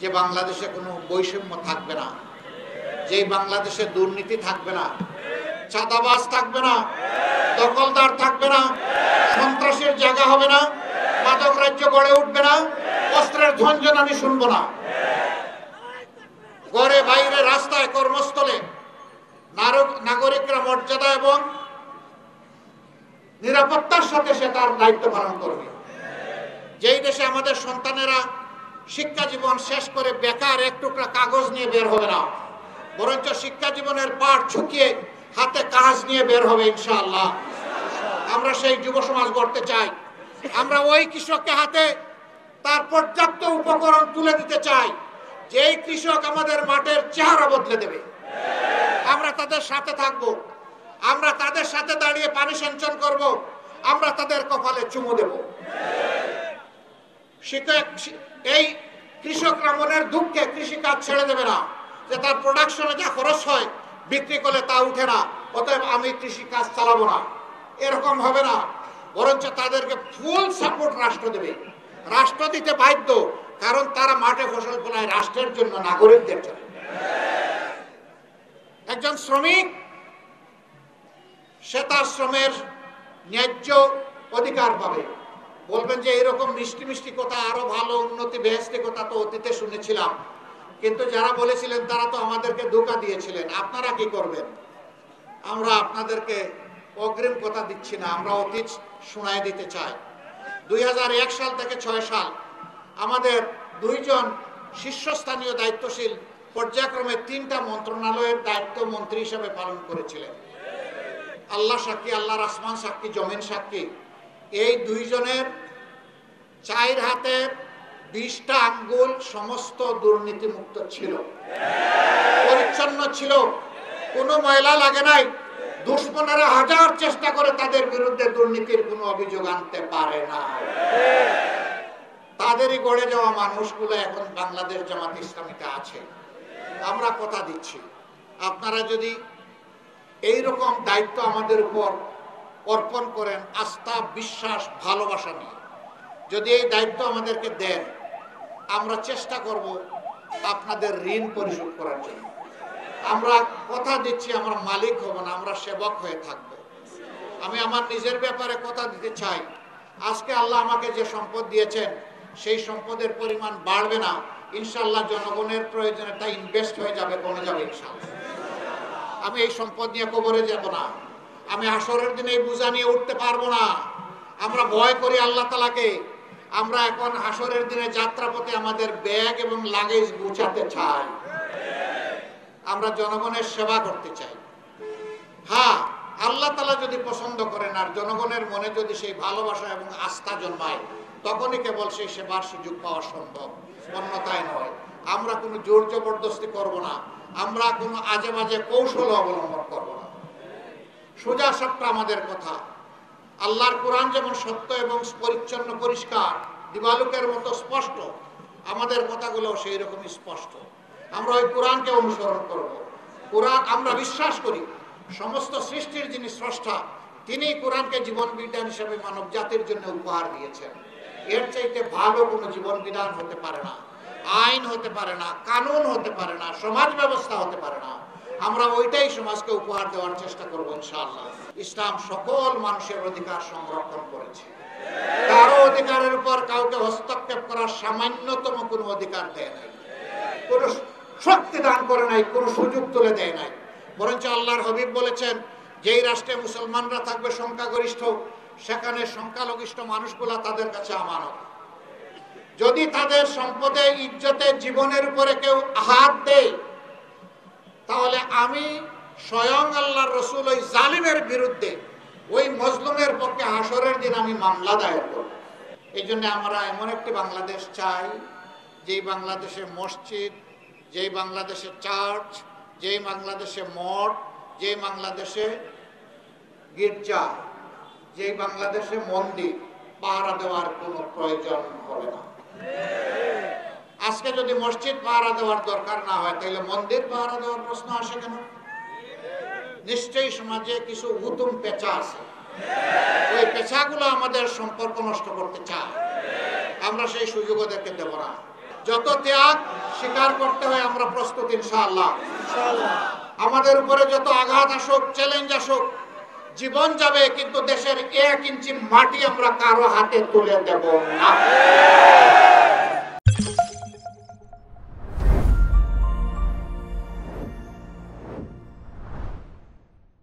যে বাংলাদেশে কোনো বৈষম্য থাকবে না, যে বাংলাদেশে দুর্নীতি থাকবে না, চাঁদাবাজ থাকবে না, দখলদার থাকবে না, সন্ত্রাসের জায়গা হবে না, মাদক রাজ্য গড়ে উঠবে না, অস্ত্রের ঝঞ্ঝন আমি শুনবো না। ঘরে বাইরে রাস্তায় কর্মস্থলে নাগরিকরা মর্যাদা এবং নিরাপত্তার সাথে সে তার দায়িত্ব পালন করবে। যেই দেশে আমাদের সন্তানেরা শিক্ষা জীবন শেষ করে বেকার এক টুকরা কাগজ নিয়ে বের হবে না, বরঞ্চ শিক্ষা জীবনের পাঠ ছুকিয়ে হাতে কাজ নিয়ে বের হবে ইনশাআল্লাহ। আমরা সেই যুব সমাজ গড়তে চাই। আমরা ওই কৃষককে হাতে তার পর্যাপ্ত উপকরণ তুলে দিতে চাই, যেই কৃষক আমাদের মাঠের চেহারা বদলে দেবে। আমরা তাদের সাথে থাকব, আমরা তাদের সাথে দাঁড়িয়ে পানি সিঞ্চন করব, আমরা তাদের কপালে চুমু দেব। এই কৃষকরা মনের দুঃখে কৃষিকাজ ছেড়ে দেবে না, যে তার প্রোডাকশনে যা খরচ হয় বিক্রি করলে তা উঠে না, অতএব আমি কৃষিকাজ চালাবো না, এরকম হবে না। বরঞ্চ তাদেরকে ফুল সাপোর্ট রাষ্ট্র দেবে। রাষ্ট্র দিতে বাধ্য, কারণ তারা মাঠে ফসল ফলায় রাষ্ট্রের জন্য, নাগরিকদের জন্য। একজন শ্রমিক সে তার শ্রমের ন্যায্য অধিকার পাবে। বলবেন যে এরকম মিষ্টি মিষ্টি কথা, আরো ভালো উন্নতি বেহেশতি কথা তো অতীতে শুনেছিলাম, কিন্তু যারা বলেছিলেন তারা তো আমাদেরকে ধোঁকা দিয়েছিলেন। আপনারা কি করবেন? আমরা আপনাদেরকে অগ্রিম কথা দিচ্ছি না, আমরা অতীত শোনায় দিতে চাই। 2001 সাল থেকে 6 সাল আমাদের দুইজন শীর্ষস্থানীয় দায়িত্বশীল পর্যায়ক্রমে 3টা মন্ত্রণালয়ের দায়িত্ব মন্ত্রী হিসেবে পালন করেছিলেন। আল্লাহ সাক্ষী, আল্লাহর আসমান সাক্ষী, জমিন সাক্ষী, এই দুইজনের 4 হাতের 20টা আঙ্গুল সমস্ত দুর্নীতিমুক্ত ছিল, পরিচ্ছন্ন ছিল, কোনো ময়লা লাগে নাই। দুশ্মনেরা হাজার চেষ্টা করে তাদের বিরুদ্ধে দুর্নীতির কোনো অভিযোগ আনতে পারে না। তাদেরই গড়ে যাওয়া মানুষগুলো এখন বাংলাদেশ জামাত ইসলামীতে আছে। আমরা কথা দিচ্ছি, আপনারা যদি এইরকম দায়িত্ব আমাদের উপর অর্পণ করেন, আস্থা, বিশ্বাস, ভালোবাসা নিয়ে যদি এই দায়িত্ব আমাদেরকে দেন, আমরা চেষ্টা করব আপনাদের ঋণ পরিশোধ করার জন্য। আমরা কথা দিচ্ছি, আমরা মালিক হব না, আমরা সেবক হয়ে থাকব। আমি আমার নিজের ব্যাপারে কথা দিতে চাই, আজকে আল্লাহ আমাকে যে সম্পদ দিয়েছেন সেই সম্পদের পরিমাণ বাড়বে না ইনশাআল্লাহ। জনগণের প্রয়োজনে তা ইনভেস্ট হয়ে যাবে, কমে যাবে ইনশাআল্লাহ। আমি এই সম্পদ নিয়ে কবরে যাব না, আমি হাসরের দিনে এই বোঝা নিয়ে উঠতে পারবো না। আমরা ভয় করি আল্লাহ তাআলাকে। আমরা এখন হাসরের দিনে যাত্রাপথে আমাদের ব্যাগ এবং লাগেজ গুছাতে চাই, আমরা জনগণের সেবা করতে চাই। হ্যাঁ, আল্লাহ তাআলা যদি পছন্দ করেন আর জনগণের মনে যদি সেই ভালোবাসা এবং আস্থা জন্মায়, তখনই কেবল সেই সেবার সুযোগ পাওয়া সম্ভব, অন্যথায় নয়। আমরা কোনো জোর জবরদস্তি করব না, আমরা কোনো আজে বাজে কৌশল অবলম্বন করব না। সোজা সাপটা আমাদের কথা। আল্লাহর কোরআন যেমন সত্য এবং পরিচ্ছন্ন, পরিষ্কার, দিবালুকের মতো স্পষ্ট, আমাদের কথাগুলো সেই রকমই স্পষ্ট। আমরা ওই কোরআনকে অনুসরণ করব। কোরআন, আমরা বিশ্বাস করি সমস্ত সৃষ্টির যিনি স্রষ্টা, তিনি কোরআনকে জীবন বিধান হিসেবে মানব জাতির জন্য উপহার দিয়েছেন। এর চাইতে ভালো কোনো জীবন বিধান হতে পারে না, আইন হতে পারে না, কানুন হতে পারে না, সমাজ ব্যবস্থা হতে পারে না। আমরা ওইটাই সমাজকে উপহার দেওয়ার চেষ্টা করব ইনশাআল্লাহ। ইসলাম সকল মানুষের অধিকার সংরক্ষণ করেছে, কারো অধিকারের উপর কাউকে হস্তক্ষেপ করার সামান্যতম কোনো অধিকার দেয় নাই, কোনো শক্তি দান করে নাই, কোনো সুযোগ তুলে দেয় নাই। বরঞ্চ আল্লাহর হাবিব বলেছেন, যেই রাষ্ট্রে মুসলমানরা থাকবে সংখ্যাগরিষ্ঠ, সেখানে সংখ্যালঘিষ্ঠ মানুষগুলা তাদের কাছে আমানত। যদি তাদের সম্পদে, ইজ্জতে, জীবনের উপরে কেউ হাত দেয়, তাহলে আমি স্বয়ং আল্লাহর রাসূল ওই জালিমের বিরুদ্ধে, ওই মজলুমের পক্ষে হাসরের দিন আমি মামলা দায়ের করব। এই জন্য আমরা এমন একটি বাংলাদেশ চাই, যেই বাংলাদেশে মসজিদ, যেই বাংলাদেশে চার্চ, যেই বাংলাদেশে মঠ, যেই বাংলাদেশে গির্জা, যেই বাংলাদেশে মন্দির পাহারা দেওয়ার কোনো প্রয়োজন হবে না। আজকে যদি মসজিদ পাহারা দেওয়ার দরকার না হয়, তাহলে মন্দির পাহারা দেওয়ার প্রশ্ন আসে কেন? নিশ্চয়ই সমাজে কিছু হুতুম পেঁচা আছে, ওই পেঁচাগুলো আমাদের সম্পর্ক নষ্ট করতে চায়। আমরা সেই সুযোগ ওদেরকে দেব না। যত ত্যাগ স্বীকার করতে হয় আমরা প্রস্তুত ইনশাআল্লাহ। আমাদের উপরে যত আঘাত আসুক, চ্যালেঞ্জ আসুক, জীবন যাবে, কিন্তু দেশের 1 ইঞ্চি মাটি আমরা কারো হাতে তুলে দেব না।